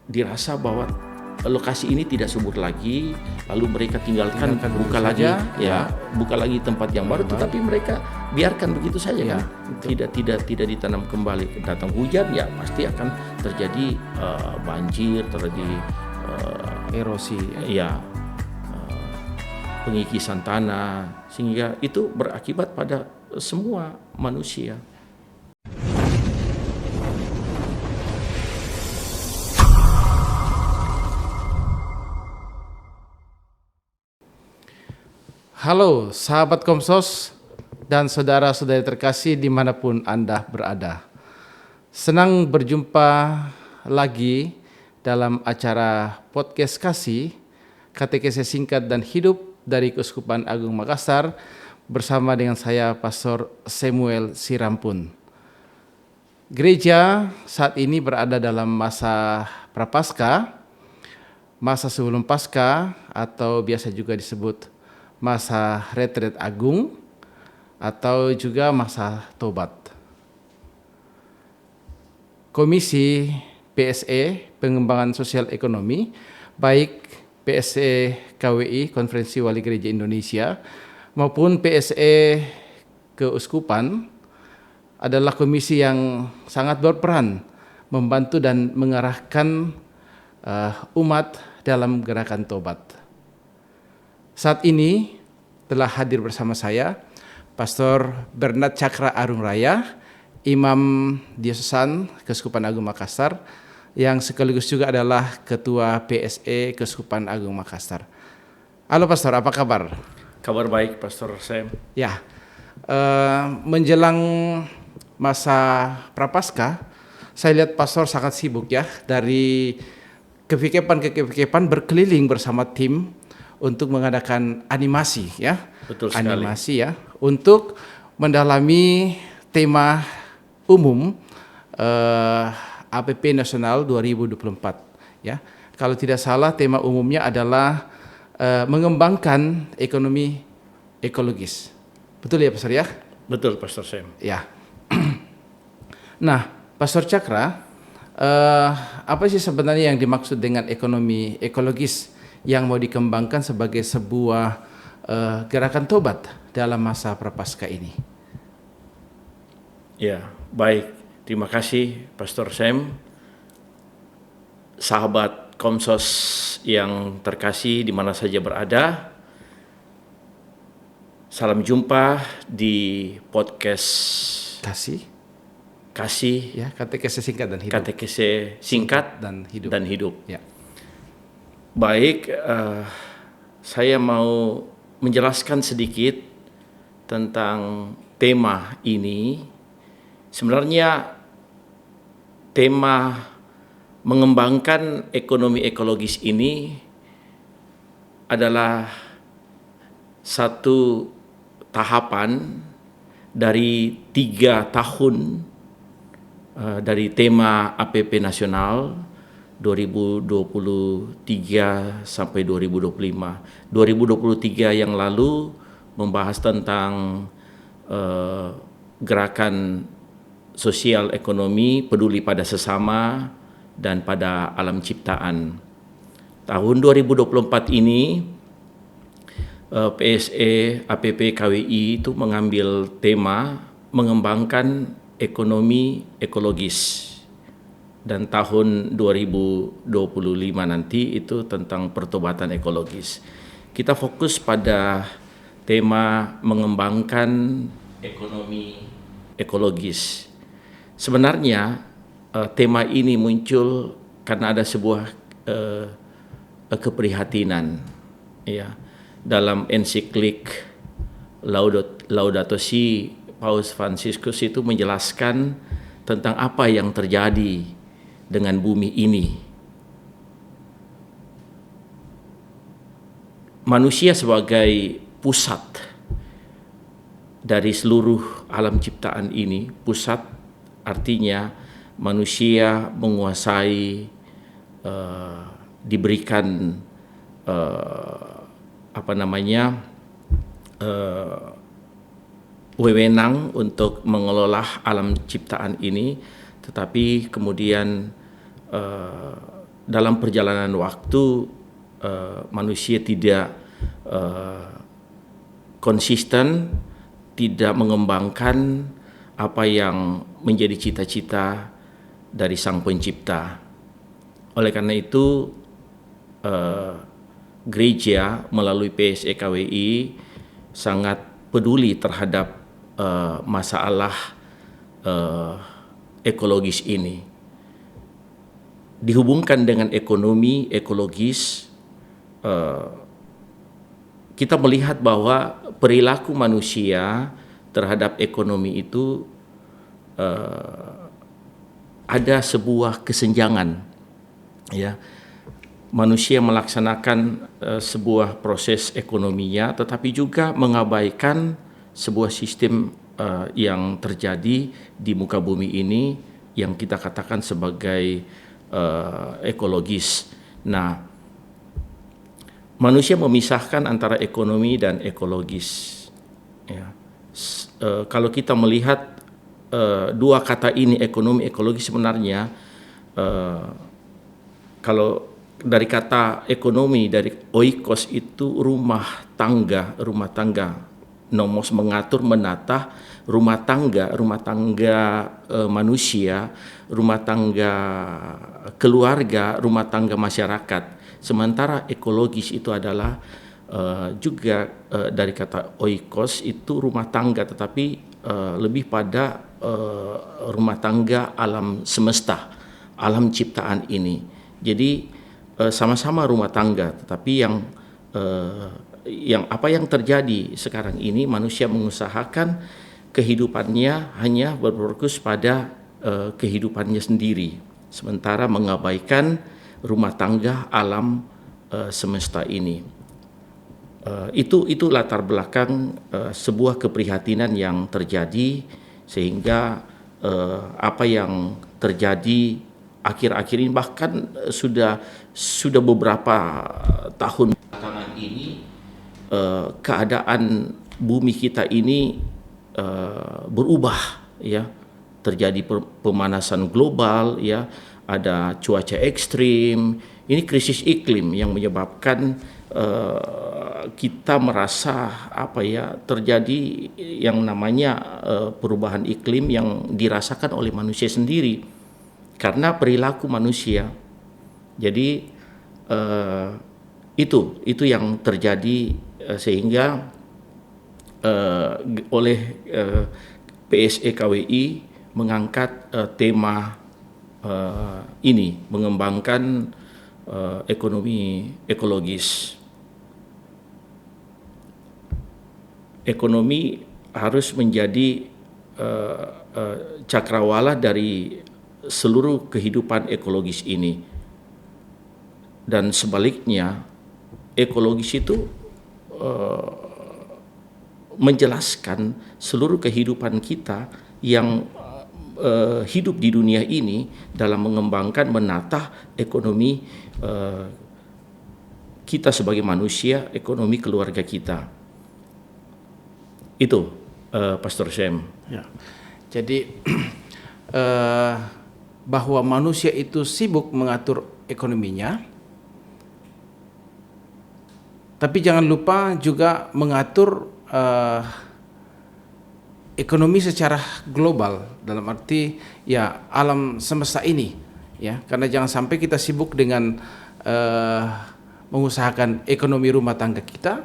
dirasa bahwa lokasi ini tidak subur lagi, lalu mereka tinggalkan buka lagi buka lagi tempat yang baru, tetapi mereka biarkan begitu saja kan, tidak ditanam kembali. Datang hujan ya pasti akan terjadi banjir, terjadi erosi, pengikisan tanah, sehingga itu berakibat pada semua manusia. Halo sahabat Komsos dan saudara-saudari terkasih dimanapun Anda berada. Senang berjumpa lagi dalam acara podcast Kasih, Katekese Singkat dan Hidup dari Keuskupan Agung Makassar bersama dengan saya Pastor Samuel Sirampun. Gereja saat ini berada dalam masa Prapaskah, masa sebelum Paskah atau biasa juga disebut masa retret agung atau juga masa tobat. Komisi PSE Pengembangan Sosial Ekonomi, baik PSE KWI Konferensi Wali Gereja Indonesia maupun PSE Keuskupan adalah komisi yang sangat berperan membantu dan mengarahkan umat dalam gerakan tobat. Saat ini telah hadir bersama saya Pastor Bernard Cakra Arung Raya, Imam Diosesan Keuskupan Agung Makassar, yang sekaligus juga adalah Ketua PSE Keuskupan Agung Makassar. Halo Pastor, apa kabar? Kabar baik Pastor Sam. Ya, menjelang masa Prapaskah, saya lihat Pastor sangat sibuk ya, dari kevikepan ke kevikepan berkeliling bersama tim untuk mengadakan animasi ya. Betul sekali. Animasi ya, untuk mendalami tema umum APP Nasional 2024 ya. Kalau tidak salah tema umumnya adalah mengembangkan ekonomi ekologis. Betul ya Pastor ya? Betul Pastor Sam. Ya. Nah, Pastor Cakra, apa sih sebenarnya yang dimaksud dengan ekonomi ekologis yang mau dikembangkan sebagai sebuah gerakan tobat dalam masa Prapaskah ini? Ya, baik. Terima kasih Pastor Sam. Sahabat Komsos yang terkasih di mana saja berada. Salam jumpa di podcast Kasih ya, Katekese Singkat dan Hidup. Katekese Singkat dan Hidup. Ya. Baik, saya mau menjelaskan sedikit tentang tema ini. Sebenarnya tema mengembangkan ekonomi ekologis ini adalah satu tahapan dari 3 tahun dari tema APP Nasional 2023 sampai 2025. 2023 yang lalu membahas tentang gerakan sosial ekonomi peduli pada sesama dan pada alam ciptaan. Tahun 2024 ini PSE APP KWI itu mengambil tema mengembangkan ekonomi ekologis. Dan tahun 2025 nanti itu tentang pertobatan ekologis. Kita fokus pada tema mengembangkan ekonomi ekologis. Sebenarnya tema ini muncul karena ada sebuah keprihatinan ya. Dalam ensiklik Laudato Si, Paus Fransiskus itu menjelaskan tentang apa yang terjadi dengan bumi ini. Manusia sebagai pusat dari seluruh alam ciptaan ini, pusat artinya manusia menguasai, diberikan wewenang untuk mengelola alam ciptaan ini, tetapi kemudian dalam perjalanan waktu manusia tidak konsisten, tidak mengembangkan apa yang menjadi cita-cita dari Sang Pencipta. Oleh karena itu, gereja melalui PSEKWI sangat peduli terhadap masalah ekologis ini. Dihubungkan dengan ekonomi ekologis, kita melihat bahwa perilaku manusia terhadap ekonomi itu ada sebuah kesenjangan, ya. Manusia melaksanakan sebuah proses ekonominya, tetapi juga mengabaikan sebuah sistem yang terjadi di muka bumi ini yang kita katakan sebagai ekologis. Nah, manusia memisahkan antara ekonomi dan ekologis. Ya. Kalau kita melihat dua kata ini, ekonomi ekologis, sebenarnya kalau dari kata ekonomi, dari oikos itu rumah tangga, nomos mengatur, menata rumah tangga manusia, rumah tangga keluarga, rumah tangga masyarakat. Sementara ekologis itu adalah juga dari kata oikos itu rumah tangga, tetapi lebih pada rumah tangga alam semesta, alam ciptaan ini. Jadi sama-sama rumah tangga, tetapi yang apa yang terjadi sekarang ini, manusia mengusahakan kehidupannya hanya berfokus pada kehidupannya sendiri, sementara mengabaikan rumah tangga alam semesta ini. Itu latar belakang sebuah keprihatinan yang terjadi, sehingga apa yang terjadi akhir-akhir ini, bahkan sudah beberapa tahun belakangan ini, keadaan bumi kita ini berubah, ya. Terjadi pemanasan global, ya, ada cuaca ekstrim, ini krisis iklim yang menyebabkan kita merasa terjadi yang namanya perubahan iklim yang dirasakan oleh manusia sendiri karena perilaku manusia. Jadi itu yang terjadi, sehingga oleh PSEKWI mengangkat tema ini, mengembangkan ekonomi ekologis. Ekonomi harus menjadi cakrawala dari seluruh kehidupan ekologis ini, dan sebaliknya ekologis itu menjelaskan seluruh kehidupan kita yang hidup di dunia ini dalam mengembangkan, menata ekonomi kita sebagai manusia, ekonomi keluarga kita. Itu Pastor Sam. Ya. Jadi bahwa manusia itu sibuk mengatur ekonominya, tapi jangan lupa juga mengatur ekonomi secara global, dalam arti ya alam semesta ini, ya. Karena jangan sampai kita sibuk dengan mengusahakan ekonomi rumah tangga kita,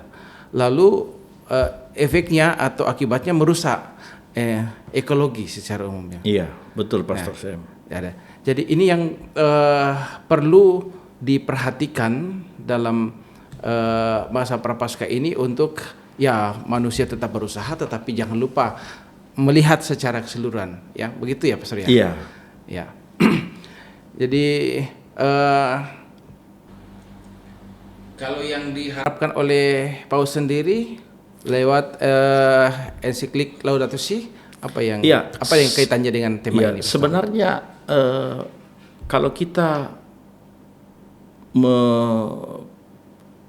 lalu efeknya atau akibatnya merusak ekologi secara umumnya. Iya, betul Pastor Sam. Ya, jadi ini yang perlu diperhatikan dalam masa prapaskah ini, untuk ya manusia tetap berusaha, tetapi jangan lupa melihat secara keseluruhan, ya begitu ya Pastor ya. Iya. Ya. Jadi kalau yang diharapkan oleh Paus sendiri lewat ensiklik Laudato Si, apa yang kaitannya dengan tema ini? Sebenarnya kalau kita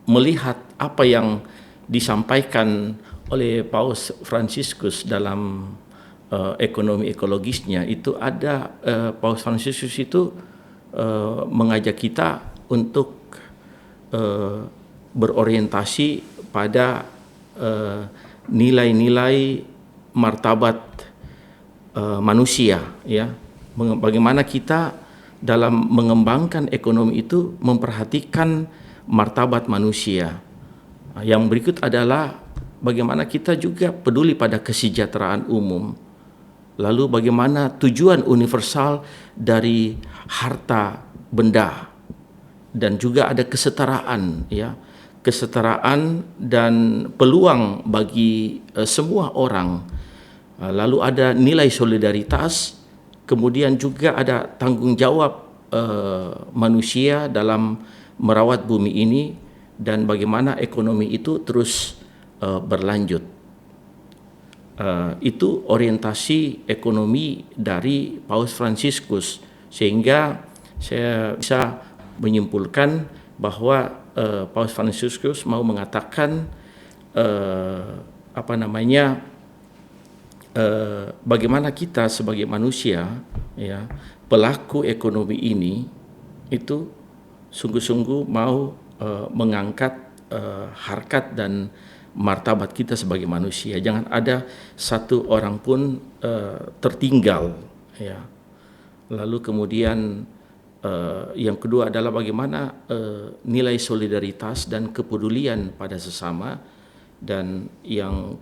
melihat apa yang disampaikan oleh Paus Fransiskus dalam ekonomi ekologisnya, itu ada Paus Fransiskus itu mengajak kita untuk berorientasi pada nilai-nilai martabat manusia, ya. Bagaimana kita dalam mengembangkan ekonomi itu memperhatikan martabat manusia. Yang berikut adalah bagaimana kita juga peduli pada kesejahteraan umum. Lalu bagaimana tujuan universal dari harta benda, dan juga ada kesetaraan, ya. Kesetaraan dan peluang bagi semua orang. Lalu ada nilai solidaritas, kemudian juga ada tanggung jawab manusia dalam merawat bumi ini, dan bagaimana ekonomi itu terus berlanjut. Itu orientasi ekonomi dari Paus Fransiskus, sehingga saya bisa menyimpulkan bahwa Paus Fransiskus mau mengatakan bagaimana kita sebagai manusia, ya, pelaku ekonomi ini itu sungguh-sungguh mau mengangkat harkat dan martabat kita sebagai manusia. Jangan ada satu orang pun tertinggal, ya. Lalu kemudian yang kedua adalah bagaimana nilai solidaritas dan kepedulian pada sesama, dan yang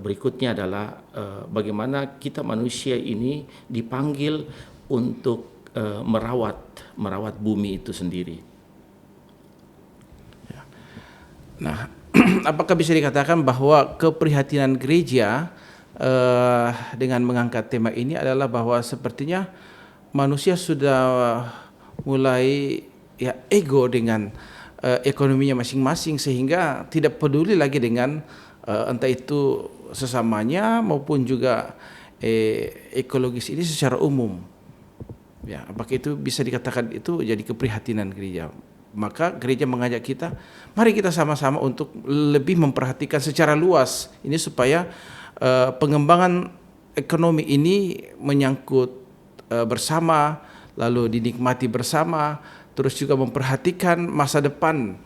berikutnya adalah bagaimana kita manusia ini dipanggil untuk merawat bumi itu sendiri. Nah, apakah bisa dikatakan bahwa keprihatinan gereja dengan mengangkat tema ini adalah bahwa sepertinya manusia sudah mulai, ya, ego dengan ekonominya masing-masing, sehingga tidak peduli lagi dengan entah itu sesamanya maupun juga ekologis ini secara umum. Ya, apakah itu bisa dikatakan itu jadi keprihatinan gereja? Maka gereja mengajak kita, mari kita sama-sama untuk lebih memperhatikan secara luas ini, supaya pengembangan ekonomi ini menyangkut bersama, lalu dinikmati bersama, terus juga memperhatikan masa depan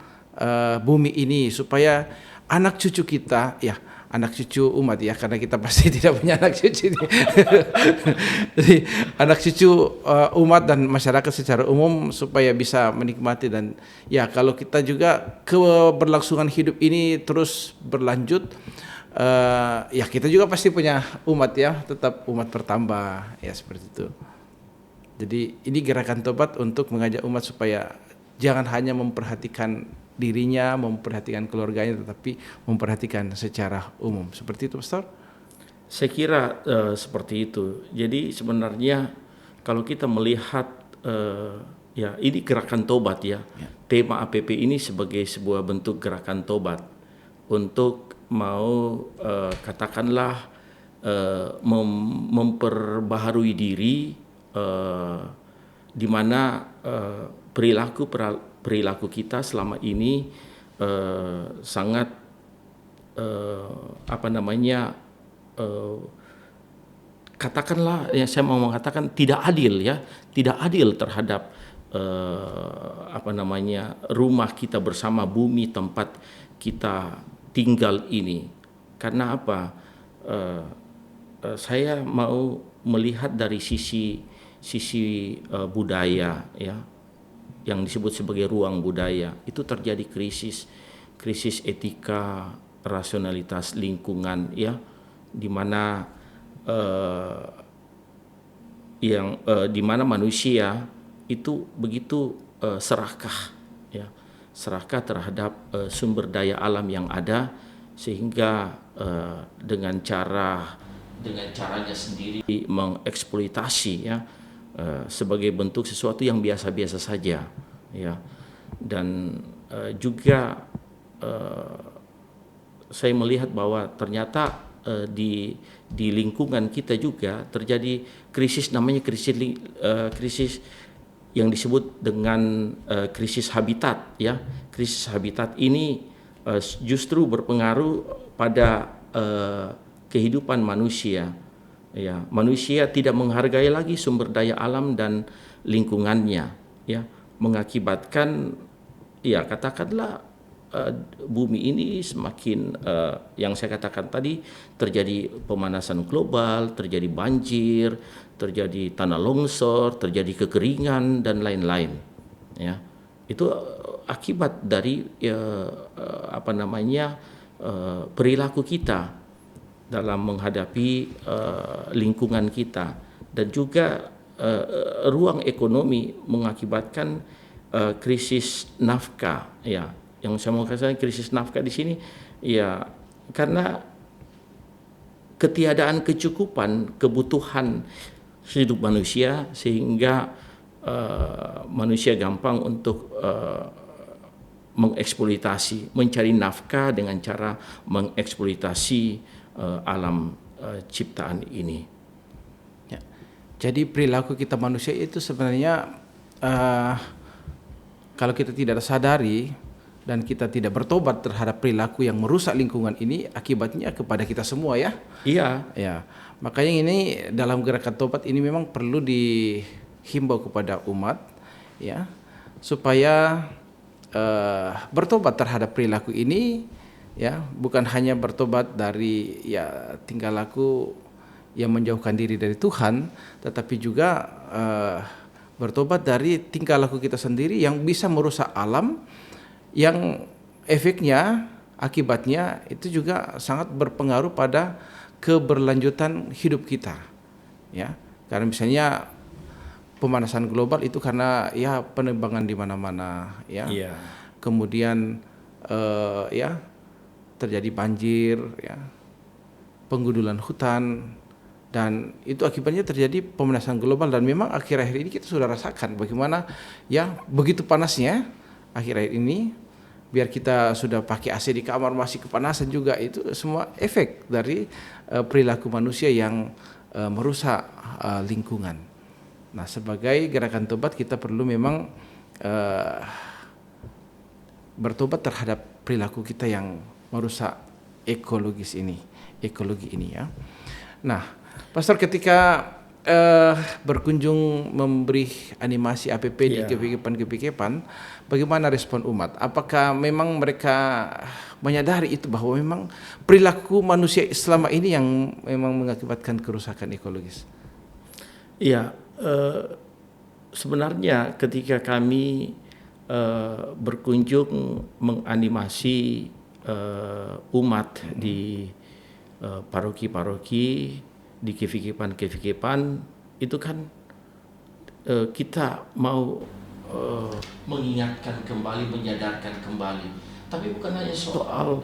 bumi ini, supaya anak cucu kita, ya, anak cucu umat, ya, karena kita pasti tidak punya anak cucu. Jadi anak cucu umat dan masyarakat secara umum supaya bisa menikmati, dan ya kalau kita juga keberlangsungan hidup ini terus berlanjut, ya kita juga pasti punya umat, ya, tetap umat bertambah, ya, seperti itu. Jadi ini gerakan tobat untuk mengajak umat supaya jangan hanya memperhatikan dirinya, memperhatikan keluarganya, tetapi memperhatikan secara umum. Seperti itu, Pastor? Saya kira seperti itu. Jadi sebenarnya kalau kita melihat ya, ini gerakan tobat, ya. Tema APP ini sebagai sebuah bentuk gerakan tobat untuk mau katakanlah memperbaharui diri, di mana perilaku kita selama ini sangat katakanlah, yang saya mau mengatakan tidak adil, ya, tidak adil terhadap rumah kita bersama, bumi tempat kita tinggal ini. Karena apa? Saya mau melihat dari sisi budaya, ya, yang disebut sebagai ruang budaya. Itu terjadi krisis etika, rasionalitas lingkungan, ya, di mana di mana manusia itu begitu serakah, ya, serakah terhadap sumber daya alam yang ada, sehingga dengan caranya sendiri mengeksploitasi, ya, sebagai bentuk sesuatu yang biasa-biasa saja, ya. Dan juga saya melihat bahwa ternyata di lingkungan kita juga terjadi krisis, namanya krisis yang disebut dengan krisis habitat, ya. Krisis habitat ini justru berpengaruh pada kehidupan manusia, Ya, manusia tidak menghargai lagi sumber daya alam dan lingkungannya, ya, mengakibatkan, ya katakanlah bumi ini semakin yang saya katakan tadi, terjadi pemanasan global, terjadi banjir, terjadi tanah longsor, terjadi kekeringan dan lain-lain. Ya, itu akibat dari perilaku kita dalam menghadapi lingkungan kita, dan juga ruang ekonomi mengakibatkan krisis nafkah. Ya, yang saya mau katakan krisis nafkah di sini, ya karena ketiadaan kecukupan kebutuhan hidup manusia, sehingga manusia gampang untuk mengeksploitasi, mencari nafkah dengan cara mengeksploitasi alam ciptaan ini. Ya. Jadi perilaku kita manusia itu sebenarnya kalau kita tidak sadari dan kita tidak bertobat terhadap perilaku yang merusak lingkungan ini, akibatnya kepada kita semua, ya. Iya. Ya. Makanya ini dalam gerakan tobat ini memang perlu dihimbau kepada umat, ya, supaya bertobat terhadap perilaku ini. Ya, bukan hanya bertobat dari tingkah laku yang menjauhkan diri dari Tuhan, tetapi juga bertobat dari tingkah laku kita sendiri yang bisa merusak alam, yang efeknya, akibatnya itu juga sangat berpengaruh pada keberlanjutan hidup kita. Ya, karena misalnya pemanasan global itu karena penebangan di mana-mana, ya. Iya. Kemudian terjadi banjir, ya, penggundulan hutan, dan itu akibatnya terjadi pemanasan global. Dan memang akhir-akhir ini kita sudah rasakan bagaimana begitu panasnya akhir-akhir ini. Biar kita sudah pakai AC di kamar masih kepanasan juga, itu semua efek dari perilaku manusia yang merusak lingkungan. Nah, sebagai gerakan tobat kita perlu memang bertobat terhadap perilaku kita yang merusak ekologi ini, ya. Nah, Pastor, ketika berkunjung memberi animasi APP di kepikepan, bagaimana respon umat? Apakah memang mereka menyadari itu bahwa memang perilaku manusia selama ini yang memang mengakibatkan kerusakan ekologis? Iya, sebenarnya ketika kami berkunjung menganimasi umat di paroki-paroki, di kefikepan itu kan kita mau mengingatkan kembali, menyadarkan kembali. Tapi bukan hanya soal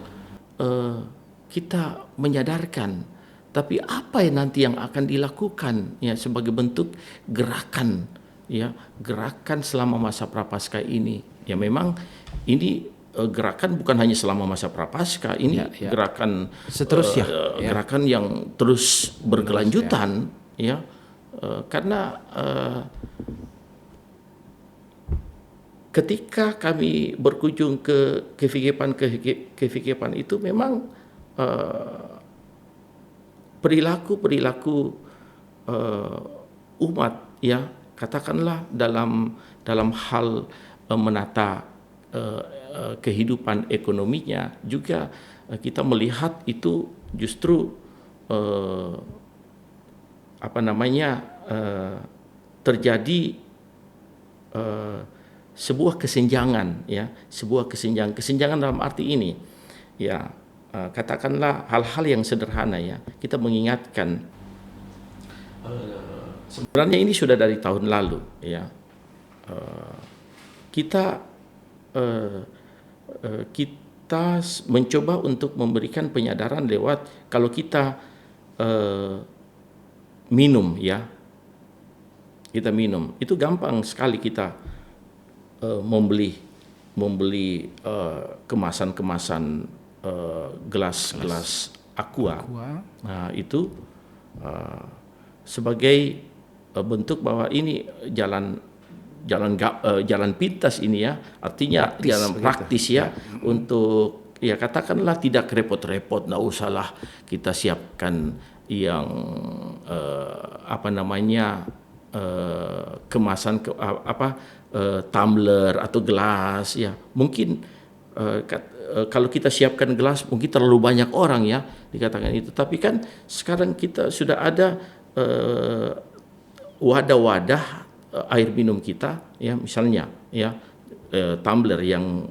kita menyadarkan, tapi apa yang nanti yang akan dilakukan, ya, sebagai bentuk gerakan, ya, gerakan selama masa Prapaskah ini. Ya, memang ini gerakan bukan hanya selama masa Prapaskah, ini gerakan seterusnya, gerakan yang terus berkelanjutan, ya, karena ketika kami berkunjung ke kefikepan itu memang perilaku umat, ya, katakanlah dalam hal menata kehidupan ekonominya juga kita melihat itu justru terjadi sebuah kesenjangan, ya, sebuah kesenjangan dalam arti ini, ya, katakanlah hal-hal yang sederhana, ya, kita mengingatkan sebenarnya ini sudah dari tahun lalu, ya, kita mencoba untuk memberikan penyadaran lewat kalau kita minum, ya, kita minum itu gampang sekali kita membeli kemasan gelas aqua. Nah, itu sebagai bentuk bahwa ini jalan pintas ini, ya, artinya jalan praktis, ya, untuk ya katakanlah tidak repot-repot, nggak usahlah kita siapkan yang kemasan tumbler atau gelas ya. Mungkin kalau kita siapkan gelas mungkin terlalu banyak orang ya dikatakan itu. Tapi kan sekarang kita sudah ada wadah-wadah air minum kita ya, misalnya ya tumbler yang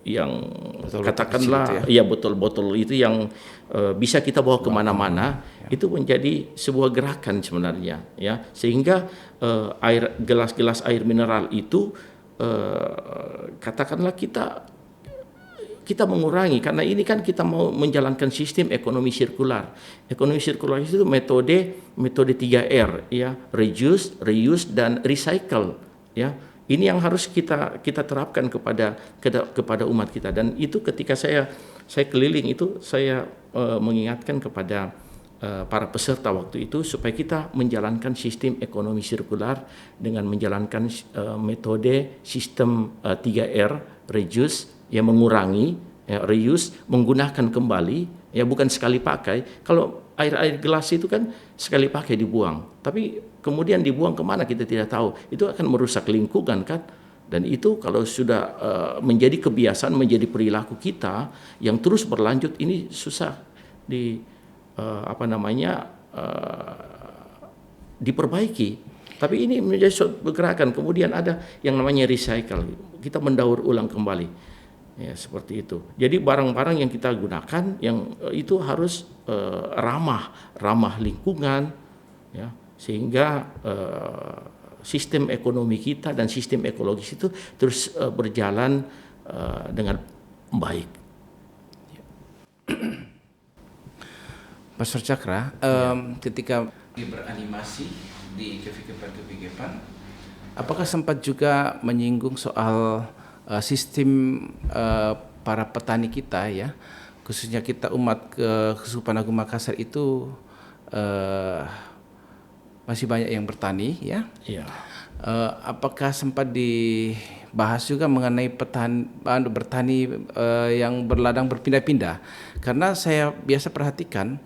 Botol-botol katakanlah kecil itu ya botol-botol itu yang bisa kita bawa kemana-mana ya. Itu menjadi sebuah gerakan sebenarnya ya, sehingga gelas-gelas air mineral itu katakanlah kita mengurangi, karena ini kan kita mau menjalankan sistem ekonomi sirkular. Ekonomi sirkular itu metode 3R ya, reduce, reuse dan recycle ya. Ini yang harus kita terapkan kepada umat kita. Dan itu ketika saya keliling itu saya mengingatkan kepada para peserta waktu itu supaya kita menjalankan sistem ekonomi sirkular dengan menjalankan metode sistem 3R, reduce yang mengurangi, ya, reuse menggunakan kembali, ya bukan sekali pakai. Kalau air gelas itu kan sekali pakai dibuang, tapi kemudian dibuang kemana kita tidak tahu. Itu akan merusak lingkungan kan. Dan itu kalau sudah menjadi kebiasaan, menjadi perilaku kita yang terus berlanjut, ini susah diperbaiki. Tapi ini menjadi suatu gerakan. Kemudian ada yang namanya recycle. Kita mendaur ulang kembali. Ya, seperti itu. Jadi barang-barang yang kita gunakan yang itu harus ramah lingkungan ya, sehingga sistem ekonomi kita dan sistem ekologis itu terus berjalan dengan baik. Pastor Cakra, ketika beranimasi di kevikepan, apakah sempat juga menyinggung soal sistem para petani kita ya, khususnya kita umat Keuskupan Agung Makassar itu masih banyak yang bertani ya? Iya. Apakah sempat dibahas juga mengenai bertani yang berladang berpindah-pindah? Karena saya biasa perhatikan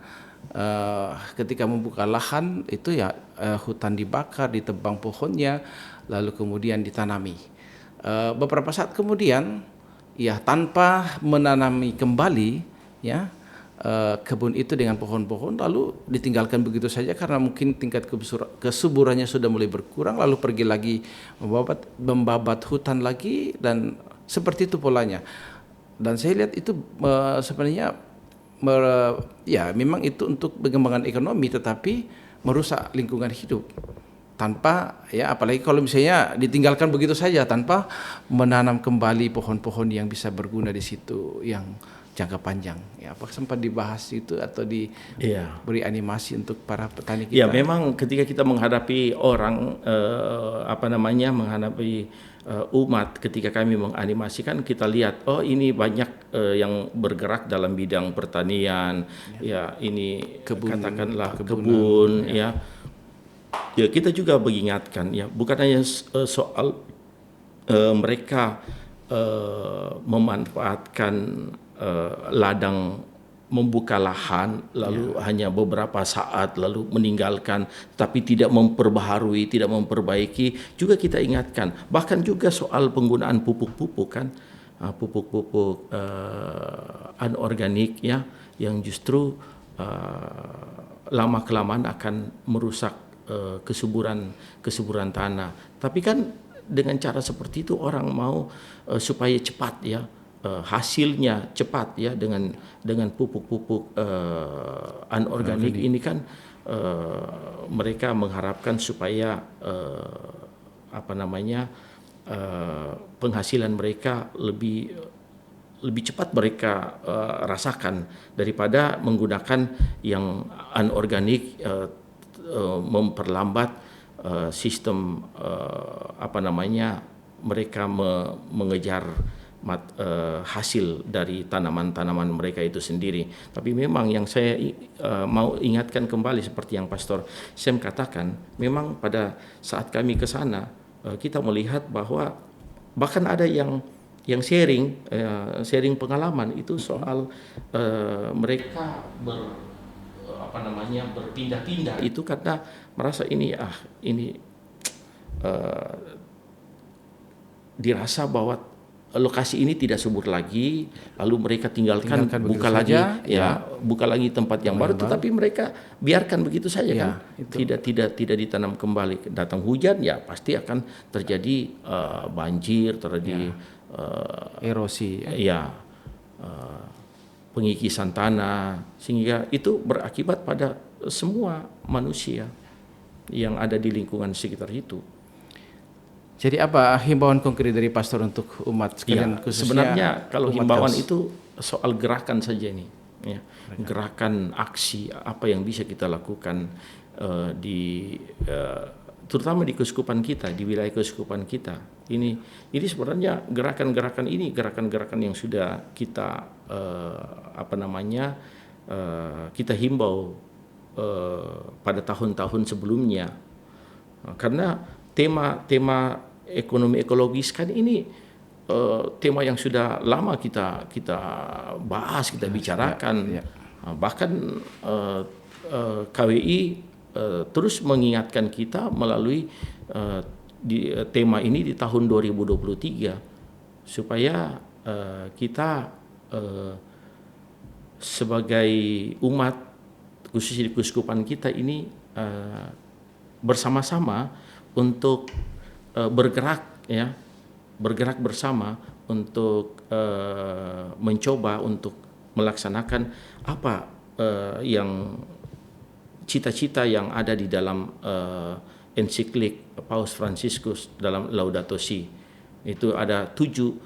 ketika membuka lahan itu ya hutan dibakar, ditebang pohonnya, lalu kemudian ditanami. Beberapa saat kemudian ya tanpa menanami kembali ya kebun itu dengan pohon-pohon, lalu ditinggalkan begitu saja karena mungkin tingkat kesuburannya sudah mulai berkurang, lalu pergi lagi membabat hutan lagi, dan seperti itu polanya. Dan saya lihat itu sebenarnya ya memang itu untuk pengembangan ekonomi, tetapi merusak lingkungan hidup. Tanpa ya, apalagi kalau misalnya ditinggalkan begitu saja tanpa menanam kembali pohon-pohon yang bisa berguna di situ yang jangka panjang. Ya, apakah sempat dibahas itu atau diberi animasi untuk para petani kita? Ya, memang ketika kita menghadapi orang menghadapi umat, ketika kami menganimasikan, kita lihat ini banyak yang bergerak dalam bidang pertanian, ya ini katakanlah kebun ya. Ya, kita juga mengingatkan ya, bukan hanya soal mereka memanfaatkan ladang, membuka lahan lalu hanya beberapa saat lalu meninggalkan, tapi tidak memperbaharui, tidak memperbaiki. Juga kita ingatkan, bahkan juga soal penggunaan pupuk-pupuk kan, pupuk-pupuk anorganik ya, yang justru lama-kelamaan akan merusak kesuburan tanah. Tapi kan dengan cara seperti itu orang mau supaya cepat ya, hasilnya cepat ya, dengan pupuk-pupuk anorganik ini kan mereka mengharapkan supaya penghasilan mereka lebih cepat mereka rasakan daripada menggunakan yang anorganik, memperlambat sistem mereka mengejar hasil dari tanaman-tanaman mereka itu sendiri. Tapi memang yang saya mau ingatkan kembali seperti yang Pastor Sam katakan, memang pada saat kami ke sana kita melihat bahwa bahkan ada yang yang sharing pengalaman itu soal mereka berpindah-pindah itu karena merasa ini dirasa bahwa lokasi ini tidak subur lagi, lalu mereka tinggalkan buka lagi buka lagi tempat yang baru, tetapi mereka biarkan begitu saja kan, tidak ditanam kembali. Datang hujan ya pasti akan terjadi banjir, terjadi erosi, pengikisan tanah, sehingga itu berakibat pada semua manusia yang ada di lingkungan sekitar itu. Jadi apa himbauan konkret dari pastor untuk umat sekalian, khususnya sebenarnya kalau himbauan Kaus? itu soal gerakan saja ini, ya. Gerakan aksi apa yang bisa kita lakukan terutama di keuskupan kita, di wilayah keuskupan kita. Ini sebenarnya gerakan-gerakan yang sudah kita kita himbau pada tahun-tahun sebelumnya, karena tema ekonomi ekologis kan ini tema yang sudah lama kita bahas, kita bicarakan. Bahkan KWI terus mengingatkan kita melalui tema ini di tahun 2023 supaya kita sebagai umat, khususnya di keuskupan kita ini, bersama-sama untuk bergerak bersama untuk mencoba untuk melaksanakan apa yang cita-cita yang ada di dalam ensiklik Paus Fransiskus dalam Laudato Si. Itu ada tujuh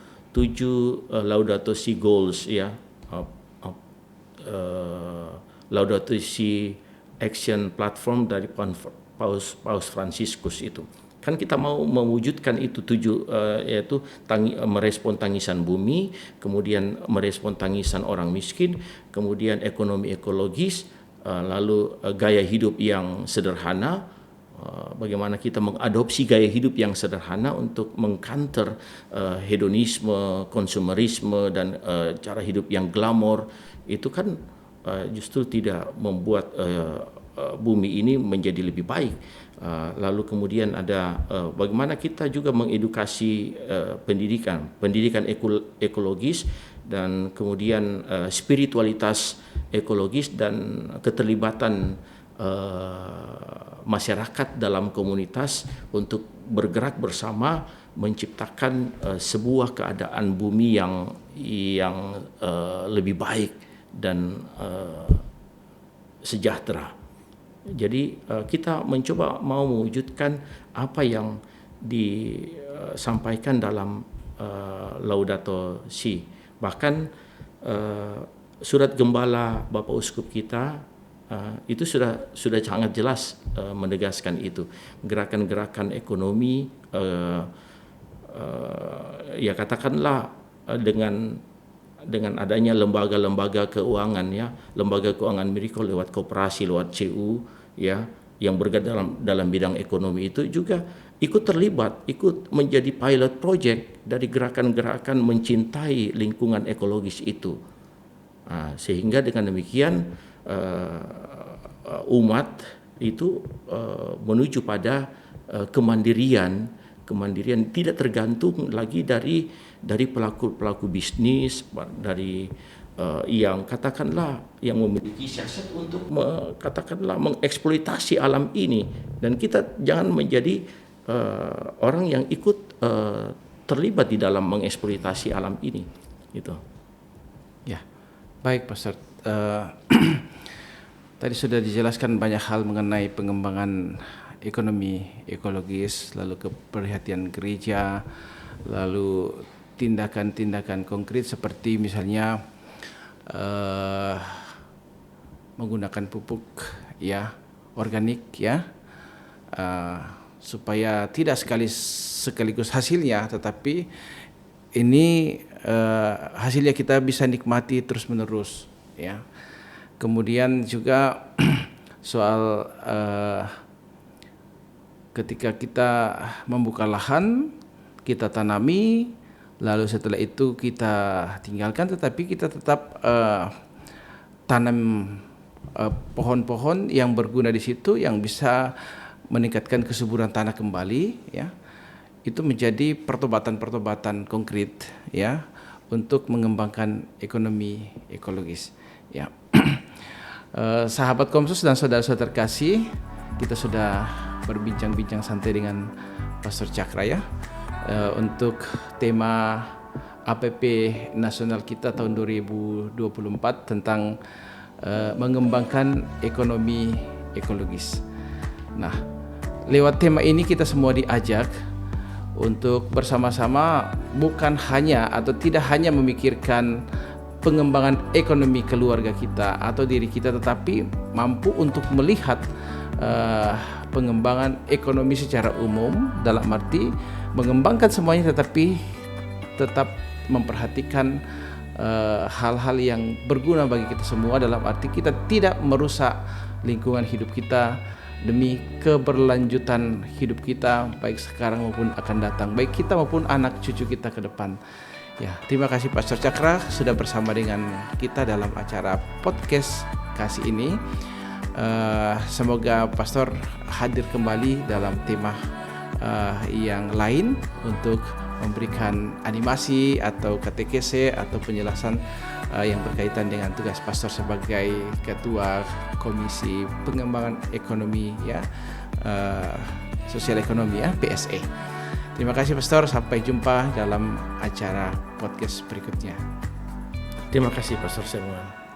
Laudato Si goals, ya. Laudato Si action platform dari Paus Fransiskus itu. Kan kita mau mewujudkan itu yaitu merespon tangisan bumi, kemudian merespon tangisan orang miskin, kemudian ekonomi ekologis, lalu gaya hidup yang sederhana, bagaimana kita mengadopsi gaya hidup yang sederhana untuk mengcounter hedonisme, konsumerisme, dan cara hidup yang glamor. Itu kan justru tidak membuat bumi ini menjadi lebih baik. Lalu kemudian ada bagaimana kita juga mengedukasi pendidikan ekologis, dan kemudian spiritualitas ekologis dan keterlibatan masyarakat dalam komunitas untuk bergerak bersama menciptakan sebuah keadaan bumi yang lebih baik dan sejahtera. Jadi kita mencoba mau mewujudkan apa yang disampaikan dalam Laudato Si. Bahkan surat gembala Bapak Uskup kita itu sudah sangat jelas menegaskan itu. Gerakan-gerakan ekonomi, ya katakanlah dengan adanya lembaga-lembaga keuangan, ya, lembaga keuangan Miracle lewat koperasi, lewat CU, ya, yang bergerak dalam bidang ekonomi itu juga ikut terlibat, ikut menjadi pilot project dari gerakan-gerakan mencintai lingkungan ekologis itu. Sehingga dengan demikian umat itu menuju pada kemandirian tidak tergantung lagi dari pelaku bisnis, dari yang katakanlah yang memiliki siasat untuk mengeksploitasi alam ini, dan kita jangan menjadi orang yang ikut terlibat di dalam mengeksploitasi alam ini, gitu. Ya, baik Pastor. Tadi sudah dijelaskan banyak hal mengenai pengembangan ekonomi ekologis, lalu keperhatian gereja, lalu tindakan-tindakan konkret seperti misalnya menggunakan pupuk, ya, organik, ya, supaya tidak sekaligus hasilnya, tetapi ini hasilnya kita bisa nikmati terus menerus, ya. Kemudian juga soal ketika kita membuka lahan, kita tanami, lalu setelah itu kita tinggalkan, tetapi kita tetap tanam pohon-pohon yang berguna di situ yang bisa meningkatkan kesuburan tanah kembali, ya. Itu menjadi pertobatan-pertobatan konkret, ya, untuk mengembangkan ekonomi ekologis, ya. Sahabat Komsus dan saudara-saudara terkasih, kita sudah berbincang-bincang santai dengan Pastor Cakra, ya, untuk tema APP nasional kita tahun 2024 tentang mengembangkan ekonomi ekologis. Nah, lewat tema ini kita semua diajak untuk bersama-sama bukan hanya atau tidak hanya memikirkan pengembangan ekonomi keluarga kita atau diri kita, tetapi mampu untuk melihat pengembangan ekonomi secara umum, dalam arti mengembangkan semuanya tetapi tetap memperhatikan hal-hal yang berguna bagi kita semua, dalam arti kita tidak merusak lingkungan hidup kita demi keberlanjutan hidup kita baik sekarang maupun akan datang, baik kita maupun anak cucu kita ke depan. Ya, terima kasih Pastor Cakra sudah bersama dengan kita dalam acara podcast kasih ini. Semoga Pastor hadir kembali dalam tema yang lain untuk memberikan animasi atau katekese atau penjelasan yang berkaitan dengan tugas pastor sebagai ketua Komisi Pengembangan Ekonomi, ya, Sosial Ekonomi, ya, PSE. Terima kasih Pastor, sampai jumpa dalam acara podcast berikutnya. Terima kasih Pastor Samuel.